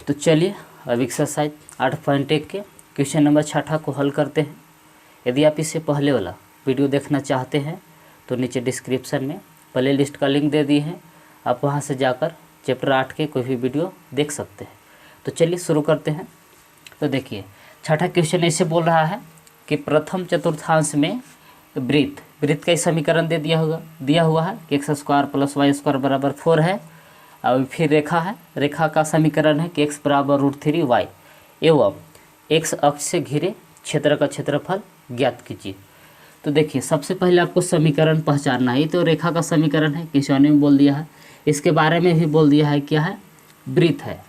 तो चलिए अब एक्सरसाइज 8.1 के क्वेश्चन नंबर 6 को हल करते हैं। यदि आप इससे पहले वाला वीडियो देखना चाहते हैं तो नीचे डिस्क्रिप्शन में प्ले लिस्ट का लिंक दे दी है, आप वहां से जाकर चैप्टर 8 के कोई भी वीडियो देख सकते हैं। तो चलिए शुरू करते हैं। तो देखिए 6 क्वेश्चन ऐसे बोल रहा है कि प्रथम चतुर्थांश में वृत्त का समीकरण दिया हुआ है कि x² + y² बराबर 4 है। और फिर रेखा का समीकरण है कि x बराबर √3y एवं x अक्ष से घिरे क्षेत्र का क्षेत्रफल ज्ञात कीजिए। तो देखिए सबसे पहले आपको समीकरण पहचानना है। तो रेखा का समीकरण है, क्वेश्चन में बोल दिया है, इसके बारे में भी बोल दिया है, क्या है, वृत्त है।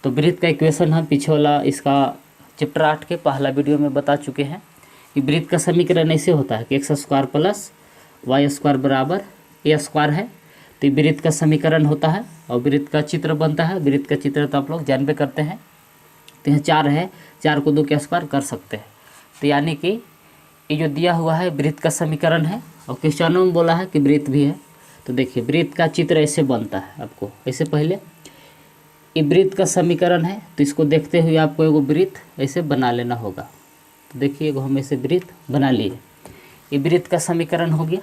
तो वृत्त का इक्वेशन हम पीछे वाला इसका चैप्टर 8 के पहला वीडियो में बता चुके हैं कि वृत्त का समीकरण ऐसे होता है कि x² + y² बराबर a² है। तो वृत्त का समीकरण होता है और वृत्त का चित्र बनता है। वृत्त का चित्र तो आप लोग जानबे करते हैं। तो यहाँ 4 है, 4 को 2 के स्क्वायर कर सकते हैं। तो यानी कि ये जो दिया हुआ है वृत्त का समीकरण है और क्वेश्चनों में बोला है कि वृत्त भी है। तो देखिए वृत्त का चित्र ऐसे बनता है। आपको ऐसे पहले ये वृत्त का समीकरण है, तो इसको देखते हुए आपको एगो वृत्त ऐसे बना लेना होगा। तो देखिए एगो हम ऐसे वृत्त बना लिए। ये वृत्त का समीकरण हो गया।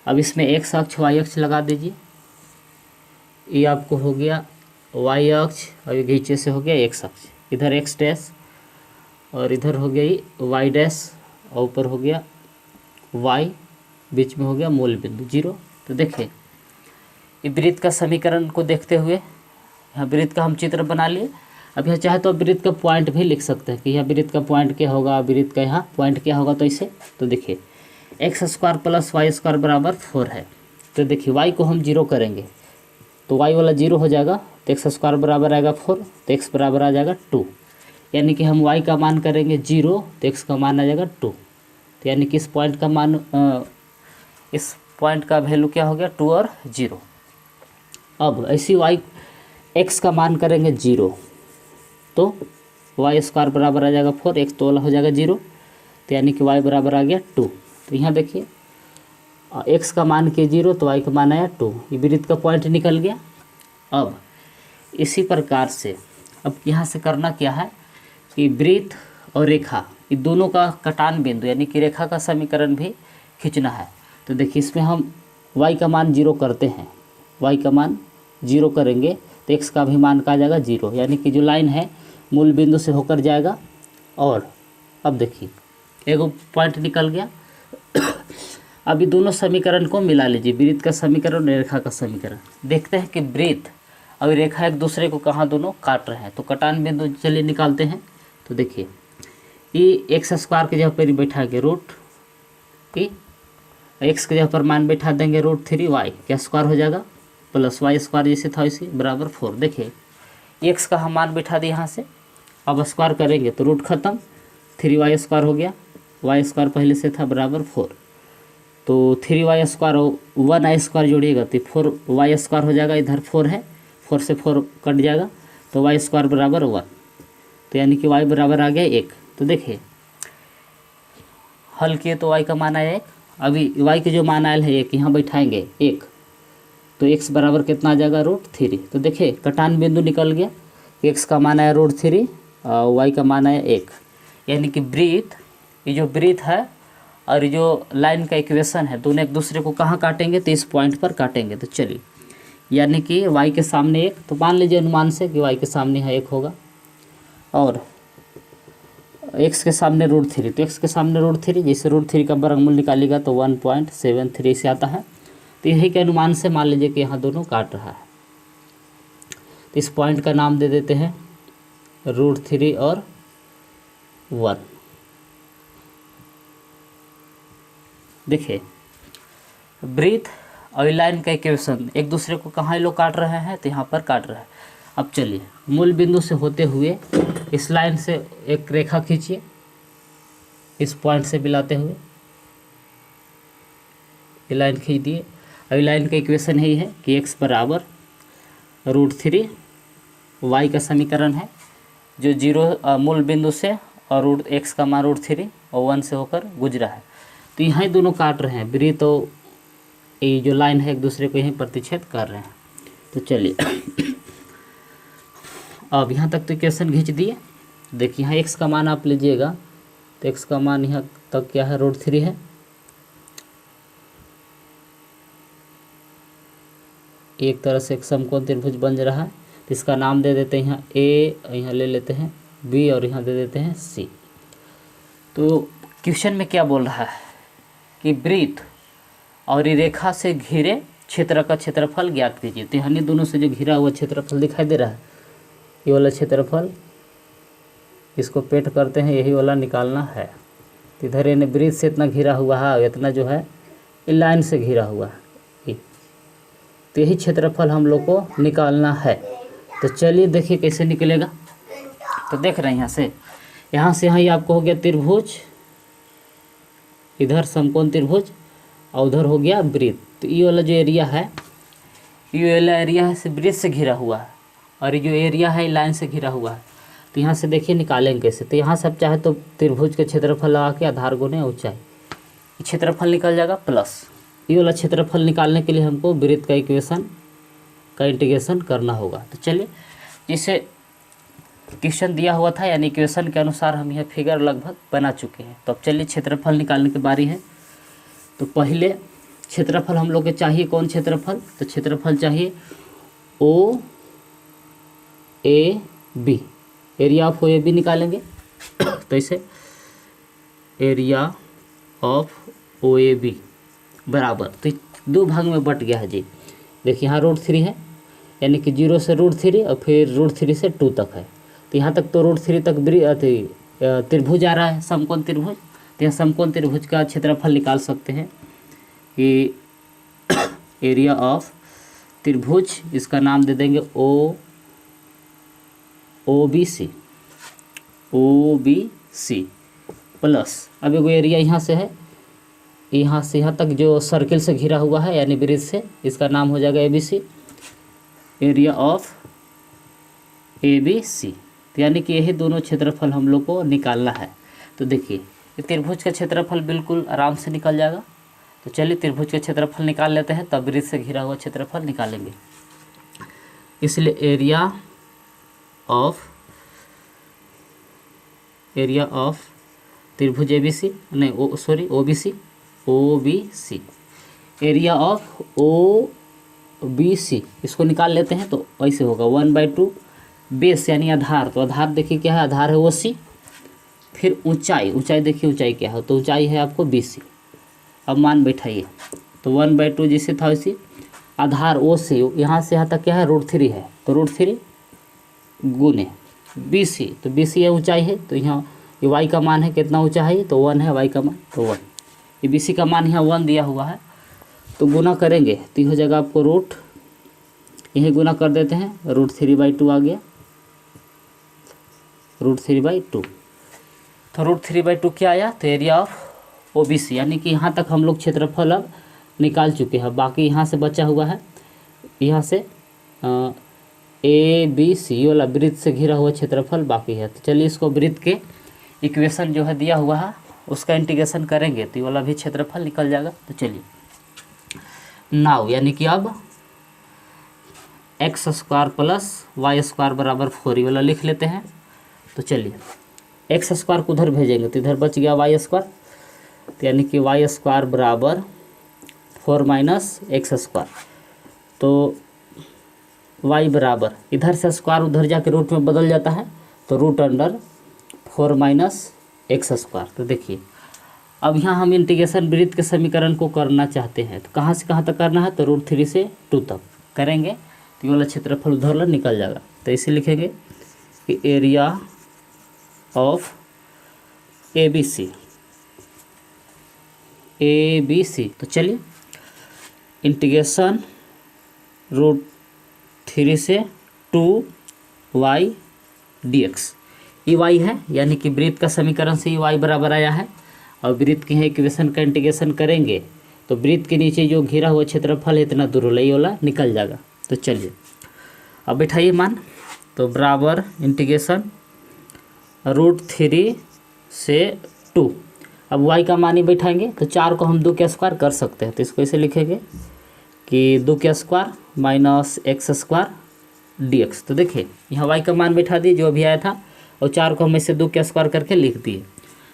अब इसमें x अक्ष y अक्ष लगा दीजिए। ये आपको हो गया y अक्ष और ये नीचे से हो गया x अक्ष, इधर x डैश और इधर हो गया ये y डैश और ऊपर हो गया y, बीच में हो गया मूल बिंदु 0। तो देखिए ये वृत्त का समीकरण को देखते हुए यहाँ वृत्त का हम चित्र बना लिए। अब यहाँ चाहे तो वृत्त का पॉइंट भी लिख सकते हैं कि यहाँ वृत्त का पॉइंट क्या होगा, वृत्त का यहाँ पॉइंट क्या होगा। तो इसे तो देखिए x² + y² बराबर 4 है। तो देखिए y को हम 0 करेंगे तो y वाला 0 हो जाएगा, तो x² बराबर आएगा 4, तो x बराबर आ जाएगा 2। यानी कि हम y का मान करेंगे 0 तो x का मान आ जाएगा 2। तो यानी कि इस पॉइंट का मान इस पॉइंट का वैल्यू क्या हो गया, 2 और 0। अब ऐसी x का मान करेंगे 0 तो y² बराबर आ जाएगा 4, x तो वाला हो जाएगा 0, तो यानी कि y बराबर आ गया 2। तो यहाँ देखिए x का मान के 0 तो y का मान आया 2। ये वृत्त का पॉइंट निकल गया। अब इसी प्रकार से अब यहाँ से करना क्या है कि वृत्त और रेखा ये दोनों का कटान बिंदु यानी कि रेखा का समीकरण भी खींचना है। तो देखिए इसमें हम y का मान 0 करते हैं, y का मान 0 करेंगे तो x का भी मान का आ जाएगा 0, यानी कि जो लाइन है मूल बिंदु से होकर जाएगा। और अब देखिए एगो पॉइंट निकल गया। अभी दोनों समीकरण को मिला लीजिए, वृत्त का समीकरण और रेखा का समीकरण। देखते हैं कि वृत्त और रेखा एक दूसरे को कहाँ दोनों काट रहे हैं। तो कटान बिंदु चलिए निकालते हैं। तो देखिए ये x² के जगह पर बैठाएंगे x के जगह पर मान बैठा देंगे √3y क्या स्क्वायर हो जाएगा + y² जैसे था वैसे बराबर 4। देखिए x का हम मान बैठा दिए यहाँ से, अब स्क्वायर करेंगे तो रूट खत्म, 3y² हो गया, y² पहले से था बराबर 4। तो 3y² और 1y² जोड़िएगा तो 4y² हो जाएगा, इधर 4 है, 4 से 4 कट जाएगा तो y² बराबर 1। तो यानी कि y बराबर आ गया 1। तो देखिए हल किए तो y का मान आया 1। अभी y के जो मान आयल है 1 यहाँ बैठाएंगे 1 तो x बराबर कितना आ जाएगा √3। तो देखिए कटान बिंदु निकल गया, x का मान आया √3 और y का मान आया 1। यानी कि वृत्त ये जो वृत्त है और जो लाइन का इक्वेशन है दोनों एक दूसरे को कहाँ काटेंगे, तो इस पॉइंट पर काटेंगे। तो चलिए यानी कि y के सामने 1, तो मान लीजिए अनुमान से कि y के सामने यहाँ 1 होगा और x के सामने √3, तो x के सामने √3 जैसे √3 का वर्गमूल निकालेगा तो 1.73 से आता है। तो यही के अनुमान से मान लीजिए कि यहाँ दोनों काट रहा है। तो इस पॉइंट का नाम दे देते हैं √3 और 1। देखिए वृत्त और लाइन का इक्वेशन एक दूसरे को कहाँ लोग काट रहे हैं, तो यहाँ पर काट रहे हैं। अब चलिए मूल बिंदु से होते हुए इस लाइन से एक रेखा खींचिए, इस पॉइंट से मिलाते हुए ये लाइन खींच दिए। अब लाइन का इक्वेशन यही है कि x बराबर √3 y का समीकरण है जो 0 मूल बिंदु से और x का मान √3 और 1 से होकर गुजरा है। तो यहाँ दोनों काट रहे हैं, वृत्त तो ये जो लाइन है एक दूसरे को यहीं प्रतिच्छेद कर रहे हैं। तो चलिए अब यहाँ तक तो इक्वेशन खींच दिए। देखिए यहाँ x का मान आप लीजिएगा तो x का मान यहाँ तक क्या है, √3 है। एक तरह से एक समकोण त्रिभुज बन रहा है, तो इसका नाम दे देते हैं यहाँ a, यहाँ ले लेते हैं b और यहाँ दे देते हैं c। तो क्वेश्चन में क्या बोल रहा है कि वृत्त और रेखा से घिरे क्षेत्र का क्षेत्रफल ज्ञात कीजिए। तो यानी दोनों से जो घिरा हुआ क्षेत्रफल दिखाई दे रहा है, ये वाला क्षेत्रफल, इसको पेट करते हैं, यही वाला निकालना है। तो इधर यानी वृत्त से इतना घिरा हुआ है, इतना जो है ये लाइन से घिरा हुआ है, तो यही क्षेत्रफल हम लोग को निकालना है। तो चलिए देखिए कैसे निकलेगा। तो देख रहे हैं यहाँ से यहाँ ये आपको हो गया त्रिभुज, इधर समकोण त्रिभुज और उधर हो गया वृत्त। तो ये वाला जो एरिया है, ये वाला एरिया है वृत्त से घिरा हुआ है और ये जो एरिया है लाइन से घिरा हुआ है। तो यहाँ से देखिए निकालेंगे कैसे। तो यहाँ सब चाहे तो त्रिभुज के क्षेत्रफल लगा के आधार गुने ऊंचाई, क्षेत्रफल निकल जाएगा प्लस ये वाला क्षेत्रफल निकालने के लिए हमको वृत्त का इक्वेशन का इंटीग्रेशन करना होगा। तो चलिए, जिसे क्वेश्चन दिया हुआ था यानी इक्वेशन के अनुसार हम यह फिगर लगभग बना चुके हैं। तो अब चलिए क्षेत्रफल निकालने की बारी है। तो पहले क्षेत्रफल हम लोग के चाहिए कौन क्षेत्रफल, तो क्षेत्रफल चाहिए O A B, area of O A B निकालेंगे। तो इसे area of O A B बराबर, तो दो भाग में बट गया है जी। देखिए यहाँ √3 है, यानी कि 0 से √3 और फिर √3 से 2 तक है। तो यहाँ तक तो √3 तक त्रिभुज आ रहा है, समकोण त्रिभुज। तो यहाँ समकोण त्रिभुज का क्षेत्रफल निकाल सकते हैं कि एरिया ऑफ त्रिभुज, इसका नाम दे देंगे ओ बी सी प्लस, अब एगो एरिया यहाँ से है, यहाँ से यहाँ तक जो सर्किल से घिरा हुआ है यानी वृत्त से, इसका नाम हो जाएगा ABC, एरिया ऑफ ABC। तो यानी कि यही दोनों क्षेत्रफल हम लोग को निकालना है। तो देखिए ये त्रिभुज का क्षेत्रफल बिल्कुल आराम से निकल जाएगा। तो चलिए त्रिभुज का क्षेत्रफल निकाल लेते हैं, तब वृत्त से घिरा हुआ क्षेत्रफल निकालेंगे। इसलिए एरिया ऑफ त्रिभुज ABC, नहीं OBC, एरिया ऑफ OBC इसको निकाल लेते हैं। तो ऐसे होगा 1/2 बेस यानी आधार। तो आधार देखिए क्या है, आधार है OC, फिर ऊंचाई देखिए ऊंचाई क्या है, तो ऊंचाई है आपको BC। अब मान बैठाइए, तो 1/2 जैसे था वैसे आधार OC, यहाँ से यहाँ तक क्या है √3 है, तो √3 गुने BC, तो BC है ऊंचाई है। तो यहाँ ये y का मान है कितना ऊंचा है, तो 1 है y का मान, तो 1। ये BC का मान यहाँ 1 दिया हुआ है, तो गुना करेंगे तो ये हो जाएगा आपको रूट, यही गुना कर देते हैं, √3/2 आ गया, √3/2। तो √3/2 क्या आया, तो एरिया ऑफ OBC, यानी कि यहाँ तक हम लोग क्षेत्रफल अब निकाल चुके हैं। बाकी यहाँ से बचा हुआ है, यहाँ से ABC वाला वृत्त से घिरा हुआ क्षेत्रफल बाकी है। तो चलिए इसको वृत्त के इक्वेशन जो है दिया हुआ है उसका इंटीग्रेशन करेंगे तो ये वाला भी क्षेत्रफल निकल जाएगा। तो चलिए नाउ, यानी कि अब x² + y² बराबर 4 ये वाला लिख लेते हैं। तो चलिए x² को उधर भेजेंगे तो इधर बच गया y², तो यानी कि y² बराबर 4 - x²। तो y बराबर इधर से स्क्वायर उधर जाके रूट में बदल जाता है, तो √4 - x²। तो देखिए अब यहाँ हम इंटीग्रेशन वृत्त के समीकरण को करना चाहते हैं, तो कहाँ से कहाँ तक करना है, तो √3 से 2 तक करेंगे तो ये वाला क्षेत्रफल उधर निकल जाएगा। तो इसे लिखेंगे कि एरिया ऑफ ABC। तो चलिए इंटीग्रेशन √3 से 2y dx, ये y है, यानी कि वृत्त का समीकरण से ये y बराबर आया है। और वृत्त के इक्वेशन का इंटीग्रेशन करेंगे तो वृत्त के नीचे जो घिरा हुआ क्षेत्रफल है इतना दूर ये वाला निकल जाएगा। तो चलिए अब बैठाइए मान, तो बराबर इंटीग्रेशन √3 से 2, अब y का मान ही बैठाएंगे तो 4 को हम 2 के स्क्वायर कर सकते हैं। तो इसको ऐसे लिखेंगे कि 2 के स्क्वायर - x² dx। तो देखिए यहाँ y का मान बैठा दिए जो अभी आया था, और 4 को हम इससे 2 के स्क्वायर करके लिख दिए।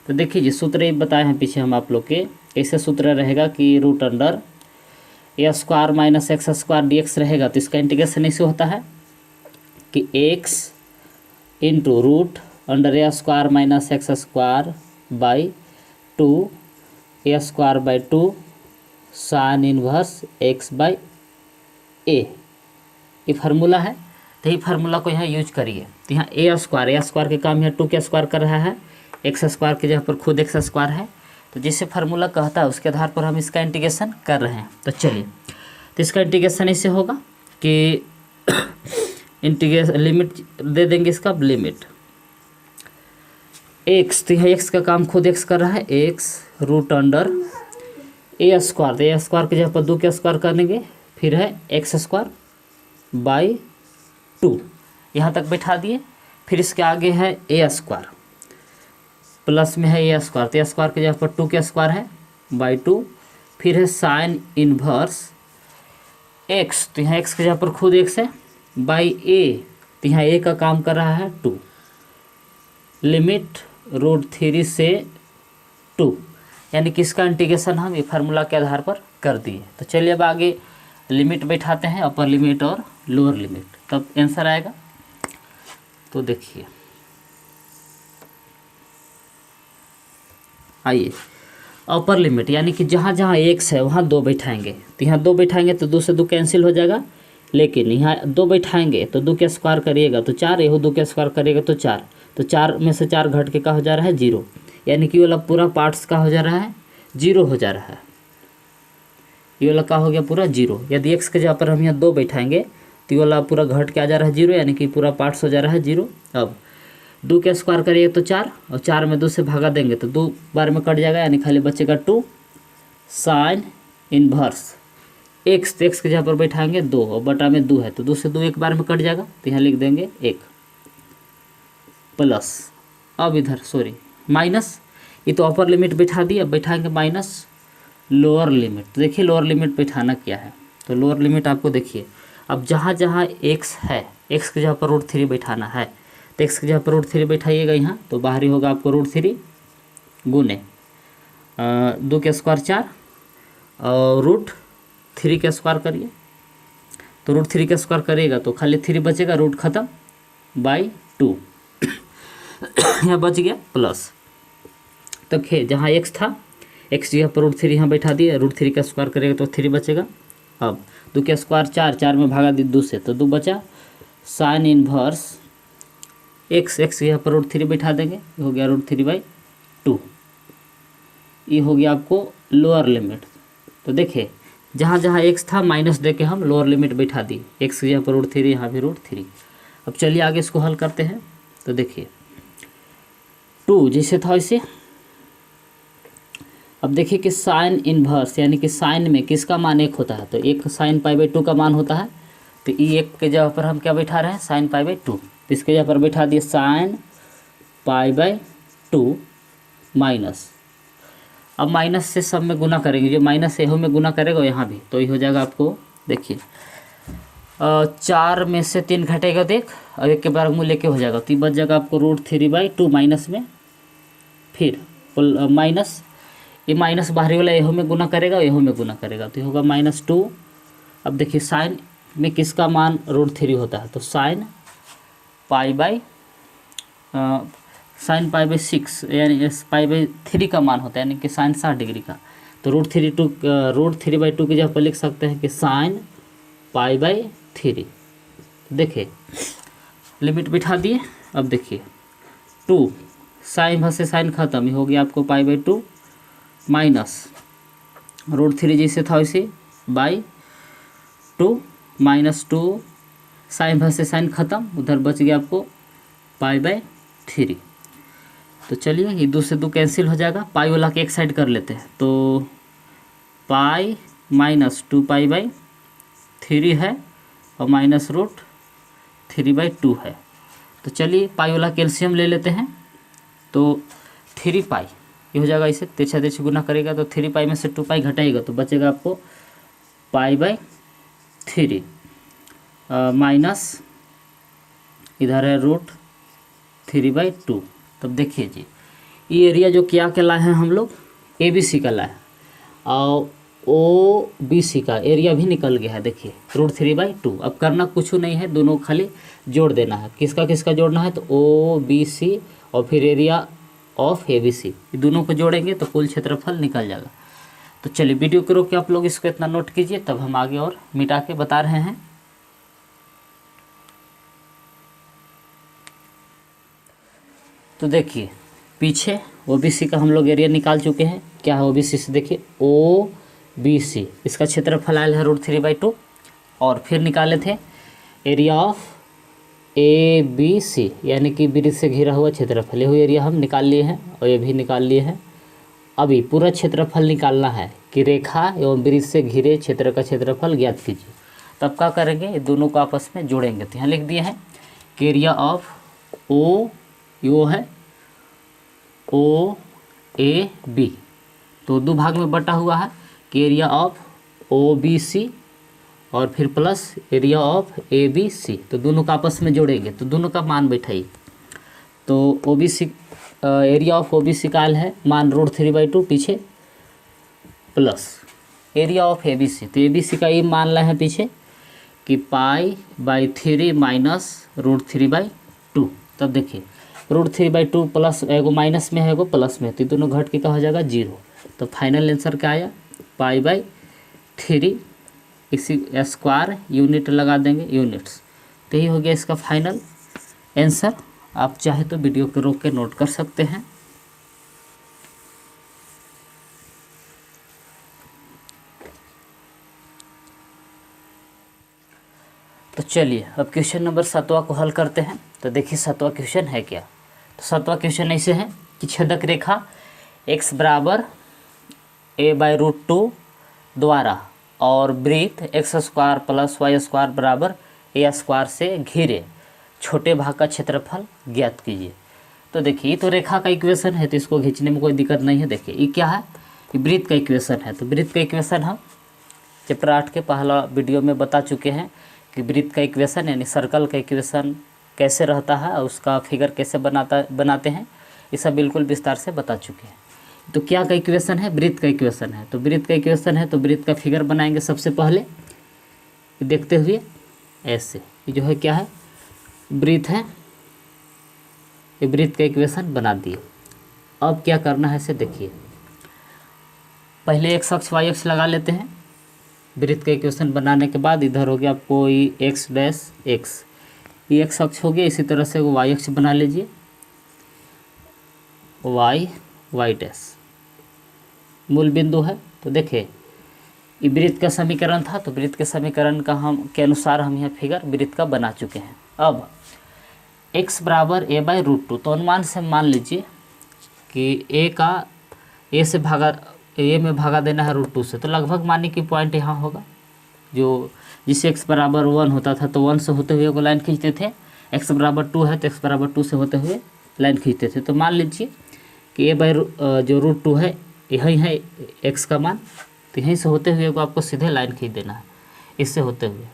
तो देखिए जी सूत्र ये बताए हैं पीछे हम आप लोग के, ऐसे सूत्र रहेगा कि root under a square minus x square d x रहेगा। तो इसका इंटीग्रेशन ऐसे होता है कि x into root under a square minus x square by 2 a square by 2 sine inverse x by a, ये फार्मूला है। तो ये फार्मूला को यहाँ यूज करिए। तो यहाँ ए स्क्वायर के काम यहाँ 2 के स्क्वायर कर रहा है, एक्स स्क्वायर के जगह पर खुद एक्स स्क्वायर है। तो जिससे फार्मूला कहता है उसके आधार पर हम इसका इंटीग्रेशन कर रहे हैं। तो चलिए, तो इसका इंटीग्रेशन इससे होगा कि इंटीग्रेशन लिमिट दे देंगे, इसका लिमिट एक्स, तो यहाँ एक्स का काम खुद एक्स कर रहा है, x root under a square, तो ए स्क्वायर के जगह पर 2 के स्क्वायर करेंगे, फिर है एक्स स्क्वायर बाई 2, यहाँ तक बैठा दिए। फिर इसके आगे है ए स्क्वायर, प्लस में है ए स्क्वायर, तो ए स्क्वायर के जगह पर 2 के स्क्वायर है बाई 2, फिर है साइन इनवर्स एक्स, तो यहाँ एक्स के जगह पर खुद एक्स है बाई ए, तो यहाँ ए का काम कर रहा है 2, लिमिट √3 से 2, यानी कि इसका इंटीग्रेशन हम ये फार्मूला के आधार पर कर दिए। तो चलिए अब आगे लिमिट बैठाते हैं, अपर लिमिट और लोअर लिमिट, तब आंसर आएगा। तो देखिए आइए, अपर लिमिट यानी कि जहाँ जहाँ एक्स है वहाँ 2 बैठाएंगे। तो यहाँ 2 बैठाएंगे तो 2 से 2 कैंसिल हो जाएगा, लेकिन यहाँ 2 बैठाएंगे तो 2 के स्क्वायर करिएगा तो 4, यहो 2 के स्क्वायर करिएगा तो 4, तो 4 में से 4 घट के का हो जा रहा है 0, यानी कि ये वाला पूरा पार्ट्स का हो जा रहा है 0 हो जा रहा है, ये वाला का हो गया पूरा 0। यदि x के जगह पर हम यहाँ 2 बैठाएंगे तो ये वाला पूरा घट के आ जा रहा है 0, यानी कि पूरा पार्ट्स हो जा रहा है 0। अब 2 के स्क्वायर करिए तो 4, और 4 में 2 से भागा देंगे तो 2 बार में कट जाएगा, यानी खाली बचेगा 2 साइन इनवर्स एक्स, तो एक्स के जगह पर बैठाएंगे 2 और बटा में 2 है तो 2 से 2 एक बार में कट जाएगा, तो यहाँ लिख देंगे 1 प्लस, अब इधर सॉरी माइनस, ये तो अपर लिमिट बैठा दी, अब बैठाएंगे माइनस लोअर लिमिट। तो देखिए लोअर लिमिट बैठाना क्या है, तो लोअर लिमिट आपको देखिए, अब जहाँ जहाँ x है, x की जगह पर √3 बैठाना है, तो x की जगह पर √3 बैठाइएगा यहाँ, तो बाहरी होगा आपको √3 गुने 2 के स्क्वायर 4 और √3 के स्क्वायर करिए, तो √3 के स्क्वायर करिएगा तो खाली 3 बचेगा, रूट खत्म बाई 2 यहाँ बच गया प्लस। तो खे जहाँ x था, x जगह पर √3 यहाँ बैठा दिए, √3 का स्क्वायर करेगा तो 3 बचेगा। अब 2 के स्क्वायर 4, 4 में भागा दी 2 से तो 2 बचा, साइन इनवर्स x, x जगह पर √3 बैठा देंगे, ये हो गया √3/2, ये हो गया आपको लोअर लिमिट। तो देखिए जहाँ जहाँ x था माइनस दे के हम लोअर लिमिट बैठा दी, x की जगह पर √3, यहाँ भी √3। अब चलिए आगे इसको हल करते हैं। तो देखिए 2 जैसे था वैसे, अब देखिए कि साइन इनवर्स यानी कि साइन में किसका मान 1 होता है, तो 1 साइन π/2 का मान होता है, तो ये 1 के जगह पर हम क्या बैठा रहे हैं साइन π/2, तो इसके जगह पर बैठा दिए साइन π/2 माइनस, अब माइनस से सब में गुना करेंगे, जो माइनस एहो में गुना करेगा यहाँ भी, तो ये हो जाएगा आपको देखिए 4 में से 3 घटेगा देख, और 1 के वर्गमूल लेके हो जाएगा, तो ये बच जाएगा आपको √3/2 माइनस में, फिर माइनस ये माइनस बाहरी वाला एहो में गुना करेगा, एहो में गुना करेगा, तो ये होगा -2। अब देखिए साइन में किसका मान √3 होता है, तो साइन π/6 यानी π/3 का मान होता है, यानी कि साइन 60 डिग्री का, तो √3/2 की जगह पर लिख सकते हैं कि साइन π/3। देखिए लिमिट बिठा दिए, अब देखिए 2 साइन भर से साइन खत्म, ये हो गया आपको π/2 माइनस √3 जैसे था वैसे बाई 2 -2 साइन भर से साइन खत्म, उधर बच गया आपको π/3। तो चलिए ये 2 से 2 कैंसिल हो जाएगा, पाई वाला के एक साइड कर लेते हैं, तो पाई -2π/3 है और -√3/2 है। तो चलिए पाई वाला कैल्शियम ले लेते हैं, तो 3 पाई ये हो जाएगा, इसे तिरछा तिरछी गुना करेगा तो 3 पाई में से 2 पाई घटाएगा तो बचेगा आपको π/3 माइनस इधर है √3/2। तब देखिए जी, ये एरिया जो क्या कहलाए हैं हम लोग, ABC का लाए, और OBC का एरिया भी निकल गया है। देखिए √3/2। अब करना कुछ नहीं है, दोनों खाली जोड़ देना है। किसका किसका जोड़ना है, तो OBC और फिर एरिया ऑफ ABC, ये दोनों को जोड़ेंगे तो कुल क्षेत्रफल निकल जाएगा। तो चलिए वीडियो को रोक के आप लोग इसको इतना नोट कीजिए, तब हम आगे और मिटा के बता रहे हैं। तो देखिए पीछे OBC का हम लोग एरिया निकाल चुके हैं। क्या है OBC से, देखिए OBC, इसका क्षेत्रफल आया है √3/2। और फिर निकाले थे एरिया ऑफ ABC, यानी कि वृत्त से घिरा हुआ क्षेत्रफल। ये एरिया हम निकाल लिए हैं और ये भी निकाल लिए हैं। अभी पूरा क्षेत्रफल निकालना है कि रेखा एवं वृत्त से घिरे क्षेत्र का क्षेत्रफल ज्ञात कीजिए। तब क्या करेंगे, ये दोनों को आपस में जोड़ेंगे। तो यहाँ लिख दिए हैं कि एरिया ऑफ वो है OAB, तो दो भाग में बटा हुआ है कि एरिया ऑफ OBC और फिर प्लस एरिया ऑफ ABC। तो दोनों का आपस में जोड़ेंगे तो दोनों का मान बैठाइए। तो OBC एरिया ऑफ OBC का है मान √3/2 पीछे, प्लस एरिया ऑफ ABC, तो ABC का ये मान ला है पीछे कि π/3 माइनस √3/2। तब देखिए √3/2 प्लस, एगो माइनस में है एगो प्लस में, तो दोनों घट के क्या हो जाएगा 0। तो फाइनल आंसर क्या आया, π/3, इसी स्क्वायर यूनिट लगा देंगे, यूनिट्स। तो यही हो गया इसका फाइनल आंसर। आप चाहे तो वीडियो को रोक के नोट कर सकते हैं। तो चलिए अब क्वेश्चन नंबर 7वां को हल करते हैं। तो देखिए 7वां क्वेश्चन है क्या। तो 7वां क्वेश्चन ऐसे है कि छेदक रेखा x बराबर a/√2 द्वारा और वृत्त x² + y² बराबर a² से घिरे छोटे भाग का क्षेत्रफल ज्ञात कीजिए। तो देखिए ये तो रेखा का इक्वेशन है, तो इसको खींचने में कोई दिक्कत नहीं है। देखिए ये क्या है, ये वृत्त का इक्वेशन है। तो वृत्त का इक्वेशन हम चैप्टर 8 के पहला वीडियो में बता चुके हैं कि वृत्त का इक्वेशन यानी सर्कल का इक्वेशन कैसे रहता है और उसका फिगर कैसे बनाते हैं, ये सब बिल्कुल विस्तार से बता चुके हैं। तो क्या का इक्वेशन है, वृत्त का इक्वेशन है। तो वृत्त का इक्वेशन है तो वृत्त का फिगर बनाएंगे सबसे पहले देखते हुए ऐसे। ये जो है क्या है, वृत्त है, ये वृत्त का इक्वेशन बना दिए। अब क्या करना है इसे देखिए, पहले x अक्ष y अक्ष लगा लेते हैं। वृत्त का इक्वेशन बनाने के बाद इधर हो गया आपको x डैश x, ये x अक्ष हो गया। इसी तरह से वो y अक्ष बना लीजिए, y डैश मूल बिंदु है। तो देखिए ये वृत्त का समीकरण था, तो वृत्त के समीकरण का के अनुसार हम यह फिगर वृत्त का बना चुके हैं। अब x बराबर a/√2, तो अनुमान से मान लीजिए कि a में भागा देना है √2 से। तो लगभग मानिए कि पॉइंट यहाँ होगा, जो जिसे x बराबर 1 होता था तो 1 से होते हुए को लाइन खींचते थे। x बराबर 2 है तो x बराबर 2 से होते हुए लाइन खींचते थे। तो मान लीजिए कि जो √2 है यही है x का मान, तो यहीं से होते हुए को आपको सीधे लाइन खींच देना है, इससे होते हुए।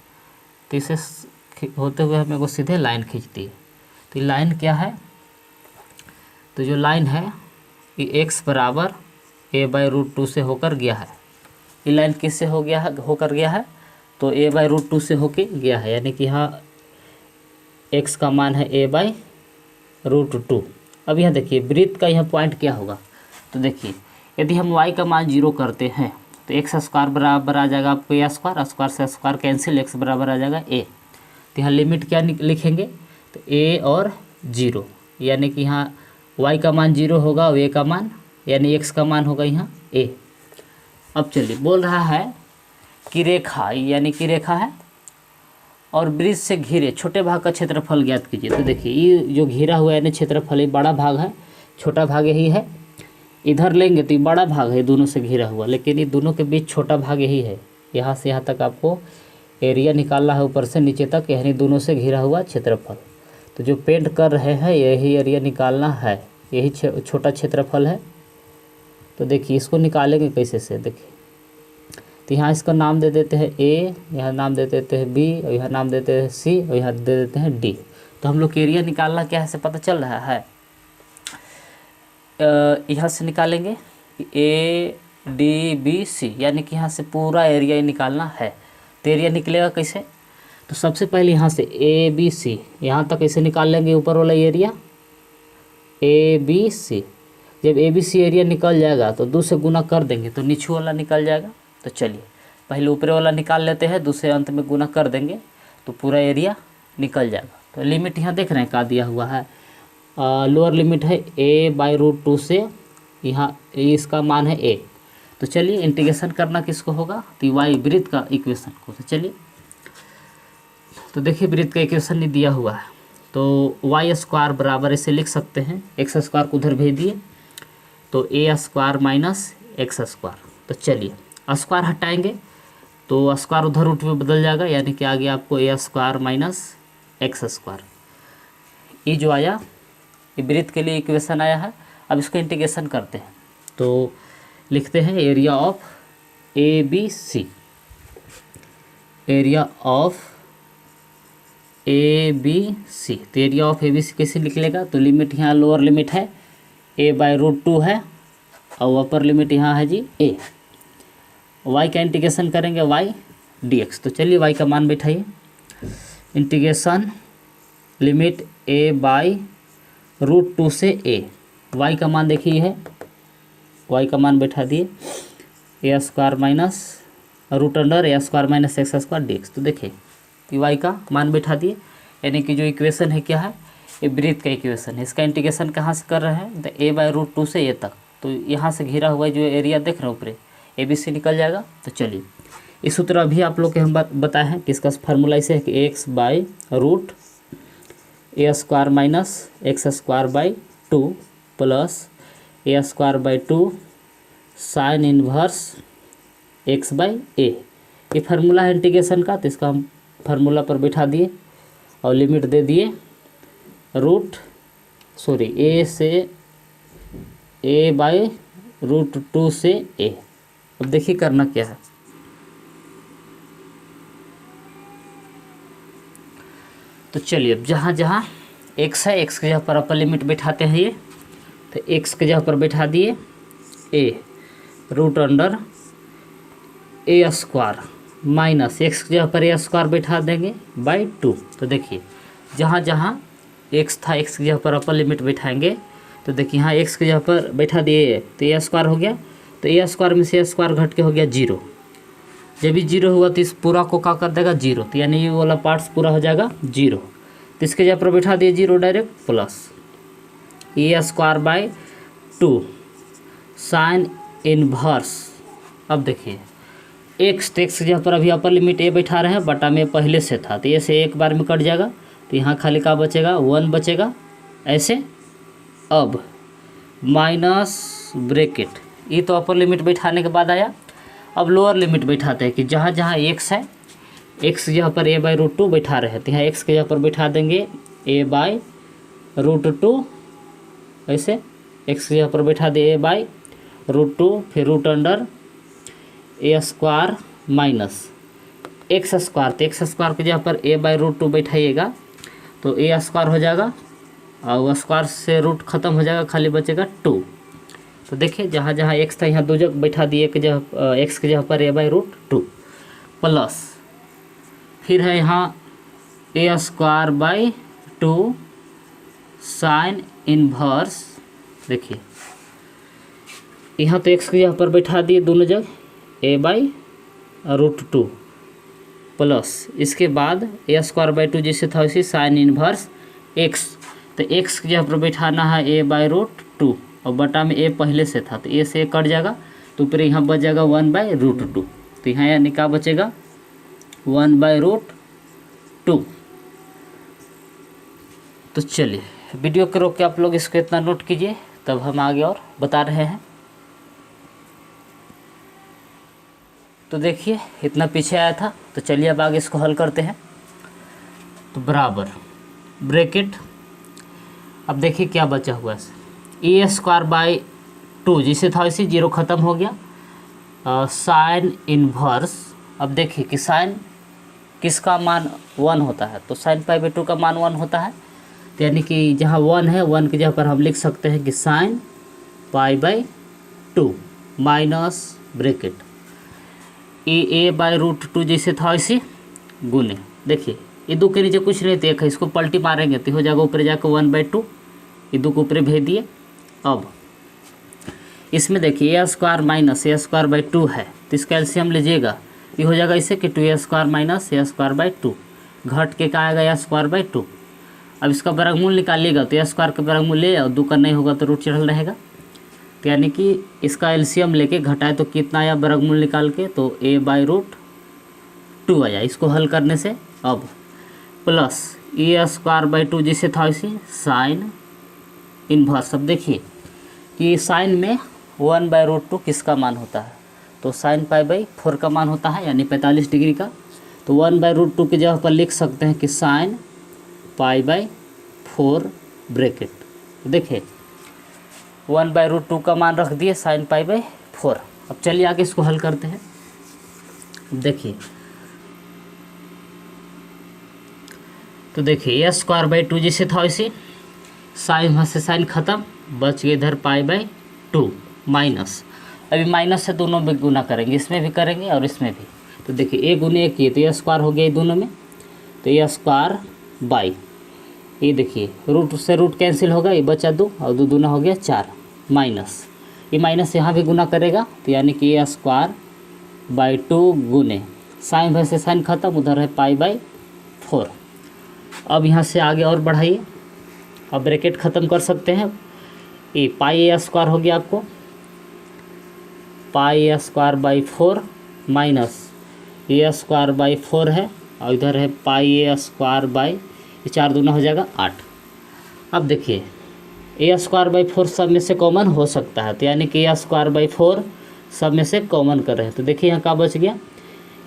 तो इससे होते हुए हमें को सीधे लाइन खींचती है। तो ये लाइन क्या है, तो जो लाइन है ये x बराबर a/√2 से होकर गया है। ये लाइन किससे होकर गया है, तो a/√2 से होके गया है, यानी कि यहाँ x का मान है a/√2। अब यहाँ देखिए वृत्त का यहाँ पॉइंट क्या होगा, तो देखिए यदि हम y का मान 0 करते हैं तो x² बराबर आ जाएगा आपको a², स्क्वायर से स्क्वायर कैंसिल, x बराबर आ जाएगा a। तो यहाँ लिमिट क्या लिखेंगे, तो a और 0, यानी कि यहाँ y का मान 0 होगा और a का मान यानी x का मान होगा यहाँ a। अब चलिए बोल रहा है कि रेखा, यानी कि रेखा है और वृत्त से घिरे छोटे भाग का क्षेत्रफल ज्ञात कीजिए। तो देखिए ये जो घिरा हुआ है यानी क्षेत्रफल, ये बड़ा भाग है, छोटा भाग यही है। इधर लेंगे तो ये बड़ा भाग है दोनों से घिरा हुआ, लेकिन ये दोनों के बीच छोटा भाग यही है। यहाँ से यहाँ तक आपको एरिया निकालना है, ऊपर से नीचे तक, यानी दोनों से घिरा हुआ क्षेत्रफल। तो जो पेंट कर रहे हैं यही एरिया निकालना है, यही छोटा क्षेत्रफल है। तो देखिए इसको निकालेंगे कैसे से, देखिए तो यहाँ इसका नाम दे देते हैं a, यहाँ नाम दे देते हैं b, और यहाँ नाम देते हैं c, और यहाँ दे देते हैं d। तो हम लोग को एरिया निकालना क्या है से पता चल रहा है। यहाँ से निकालेंगे ADBC, यानी कि यहाँ से पूरा एरिया निकालना है। तो एरिया निकलेगा कैसे, तो सबसे पहले यहाँ से ABC यहाँ तक ऐसे निकाल लेंगे, ऊपर वाला एरिया ABC। जब ABC एरिया निकल जाएगा तो 2 से गुना कर देंगे तो नीचे वाला निकल जाएगा। तो चलिए पहले ऊपर वाला निकाल लेते हैं, दूसरे अंत में गुना कर देंगे तो पूरा एरिया निकल जाएगा। तो लिमिट यहाँ देख रहे हैं क्या दिया हुआ है, लोअर लिमिट है a/√2 से, यहाँ इसका मान है a। तो चलिए इंटीग्रेशन करना किसको होगा, तो y वृत्त का इक्वेशन को। तो चलिए तो देखिए वृत्त का इक्वेशन नहीं दिया हुआ है, तो y² बराबर इसे लिख सकते हैं, x² को उधर भेज दिए तो a² - x²। तो चलिए स्क्वायर हटाएंगे तो स्क्वायर उधर रूट में बदल जाएगा, यानी कि आ गया आपको a² - x²। ये जो आया ये वृत्त के लिए इक्वेशन आया है। अब इसको इंटीग्रेशन करते हैं तो लिखते हैं area of ABC, area of ABC। तो एरिया ऑफ ABC कैसे निकलेगा, तो लिमिट यहाँ लोअर लिमिट है a/√2 है और अपर लिमिट यहाँ है जी a। y का इंटीग्रेशन करेंगे y dx। तो चलिए y का मान बैठाइए, इंटीग्रेशन लिमिट a/√2 से a। y का मान देखिए है, y का मान बैठा दिए a² - √a² - x² dx। तो देखिए y का मान बैठा दिए, यानी कि जो इक्वेशन है क्या है, ये वृत्त का इक्वेशन है। इसका इंटीग्रेशन कहाँ से कर रहे हैं, तो a/√2 से a तक। तो यहाँ से घिरा हुआ जो एरिया देख रहे हैं ऊपर ABC निकल जाएगा। तो चलिए इस सूत्र अभी आप लोग के हम बताए हैं कि इसका फार्मूला ऐसे है कि x/√a² - x²/2 plus a²/2 sine inverse x/a। ये फार्मूला है इंटीग्रेशन का, तो इसका हम फार्मूला पर बैठा दिए और लिमिट दे दिए a से a/√2 से a। अब देखिए करना क्या है, तो चलिए अब जहाँ जहाँ x है x के जगह पर अपर लिमिट बैठाते हैं ये, तो x के जगह पर बैठा दिए a√a² माइनस x की जगह पर a² बैठा देंगे /2। तो देखिए जहाँ जहाँ x था x की जगह पर अपर लिमिट बैठाएंगे, तो देखिए यहाँ x की जगह पर बैठा दिए तो a² हो गया, तो a² में से a² घट के हो गया 0। जब भी 0 हुआ तो इस पूरा को क्या कर देगा 0, तो यानी ये वाला पार्ट्स पूरा हो जाएगा 0। तो इसके जगह पर बैठा दिए 0 direct plus a²/2 sine inverse. अब देखिए x की जगह पर अभी अपर लिमिट a बैठा रहे हैं, बटा में पहले से था तो a से एक बार में कट जाएगा, तो यहाँ खाली का बचेगा 1 बचेगा ऐसे। अब माइनस ब्रैकेट, ये तो अपर लिमिट बैठाने के बाद आया। अब लोअर लिमिट बैठाते हैं कि जहाँ जहाँ x है x की जगह पर a/√2 बैठा रहे हैं, तो यहाँ x की जगह पर बैठा देंगे a/√2 ऐसे, x की जगह पर बैठा दिए a/√2 फिर √a² माइनस x²। तो x² की जगह पर a/√2 बैठाइएगा तो a² हो जाएगा और स्क्वायर से रूट खत्म हो जाएगा, खाली बचेगा 2। तो देखिए जहाँ जहाँ x था यहाँ 2 जगह बैठा दिए कि जगह x की जगह पर a/√2 प्लस फिर है यहाँ a²/2 साइन इनवर्स। देखिए यहाँ तो x की जगह पर बैठा दिए दोनों जगह a/√2 प्लस इसके बाद a²/2 जैसे था वैसे साइन इनवर्स x। तो x की जगह पर बैठाना है a/√2 और बटा में a पहले से था तो a से कट जाएगा, तो ऊपर यहाँ बच जाएगा 1/√2। तो यहाँ यानी क्या बचेगा 1/√2। तो चलिए वीडियो को रोक के आप लोग इसको इतना नोट कीजिए, तब हम आगे और बता रहे हैं। तो देखिए इतना पीछे आया था, तो चलिए अब आगे इसको हल करते हैं। तो बराबर ब्रैकेट, अब देखिए क्या बचा हुआ है, a²/2 जिसे था वैसे 0 ख़त्म हो गया, साइन इनवर्स। अब देखिए कि साइन किसका मान 1 होता है, तो साइन π/2 का मान 1 होता है, तो यानी कि जहाँ 1 है 1 की जगह पर हम लिख सकते हैं कि साइन π/2 माइनस ब्रैकेट a/√2 जैसे था वैसे गुने। देखिए ये 2 के नीचे कुछ नहीं तो 1 है, इसको पलटी मारेंगे तो हो जाएगा ऊपर जाकर 1/2, ये 2 को ऊपर भेज दिए। अब इसमें देखिए a² माइनस a²/2 है तो इसका एलसीएम लीजिएगा, ये हो जाएगा इसे कि 2a² माइनस a²/2 घट के क्या आएगा a²/2। अब इसका वर्गमूल निकालिएगा तो a² का वर्गमूल ले और 2 का नहीं होगा तो रूट चढ़ल रहेगा, तो यानी कि इसका एलसीएम लेके घटाए तो कितना आया वर्गमूल निकाल के, तो a/√2 आया इसको हल करने से। अब प्लस a²/2 जैसे था वैसे साइन इन्वर्स। अब देखिए कि साइन में 1/√2 किसका मान होता है, तो साइन π/4 का मान होता है यानी 45 डिग्री का। तो 1/√2 की जगह पर लिख सकते हैं कि साइन π/4 ब्रैकेट। देखिए 1/√2 का मान रख दिए साइन π/4। अब चलिए आगे इसको हल करते हैं। देखिए तो देखिए a²/2 जैसे था वैसे साइन वहाँ से साइन खत्म, बच गए इधर π/2 माइनस, अभी माइनस से दोनों में गुना करेंगे, इसमें भी करेंगे और इसमें भी। तो देखिए a गुने 1 किए तो a² हो गया दोनों में, तो a² ये देखिए रूट से रूट कैंसिल होगा, ये बचा 2 और 2 दूना हो गया 4 माइनस, ये माइनस यहाँ भी गुना करेगा तो यानी कि a²/2 गुने साइन वैसे साइन खत्म, उधर है π/4। अब यहाँ से आगे और बढ़ाइए, अब ब्रैकेट ख़त्म कर सकते हैं। ये πa² हो गया आपको πa²/4 माइनस a²/4 है और इधर है πa², 4 दूना हो जाएगा 8। अब देखिए a²/4 सब में से कॉमन हो सकता है, तो यानी कि a²/4 सब में से कॉमन कर रहे हैं। तो देखिए यहाँ क्या बच गया,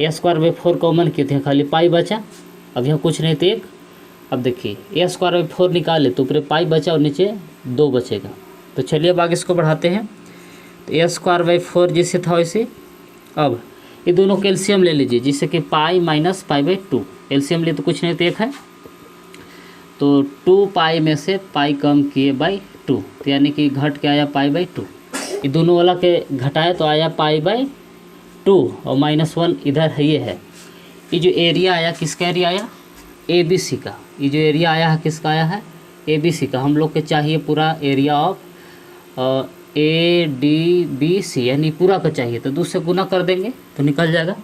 a²/4 कॉमन किए थे खाली पाई बचा, अब यहाँ कुछ नहीं तो 1। अब देखिए a²/4 निकाले तो ऊपर पाई बचा और नीचे 2 बचेगा। तो चलिए अब आगे इसको बढ़ाते हैं। तो a²/4 जैसे था वैसे अब ये दोनों का एलसीएम ले लीजिए, जिससे कि पाई माइनस π/2 एलसीएम ले तो कुछ नहीं तो 1 है, तो 2 पाई में से पाई कम किए बाई 2 तो यानी कि घट के आया π/2। ये दोनों वाला के घटाए तो आया π/2 और -1 इधर है, ये है। ये जो एरिया आया किसका एरिया आया, ABC का। ये जो एरिया आया है किसका आया है, ABC का। हम लोग के चाहिए पूरा एरिया ऑफ ADBC यानी पूरा का चाहिए, तो 2 से गुना कर देंगे तो निकल जाएगा।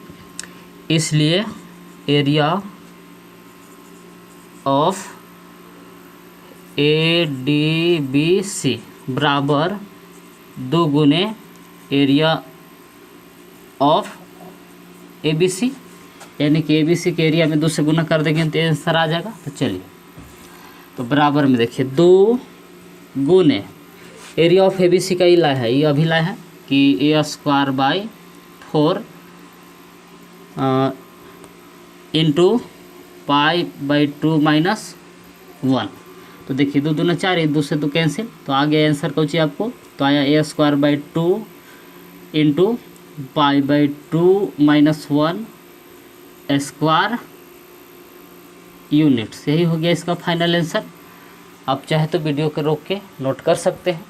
इसलिए एरिया ऑफ ADBC बराबर 2 गुने एरिया ऑफ ABC, यानी कि ABC के एरिया में 2 से गुना कर देंगे तो आंसर आ जाएगा। तो चलिए तो बराबर में देखिए 2 गुने एरिया ऑफ ABC का ही लाया है, ये अभी लाया है कि a²/4 इंटू π/2 माइनस 1। तो देखिए 2 दूना 4, 1 2 से 2 कैंसिल, तो आ गया आंसर कौन सी आपको, तो आया a²/2 into π/2 minus 1 square units. यही हो गया इसका फाइनल आंसर। आप चाहे तो वीडियो को रोक के नोट कर सकते हैं।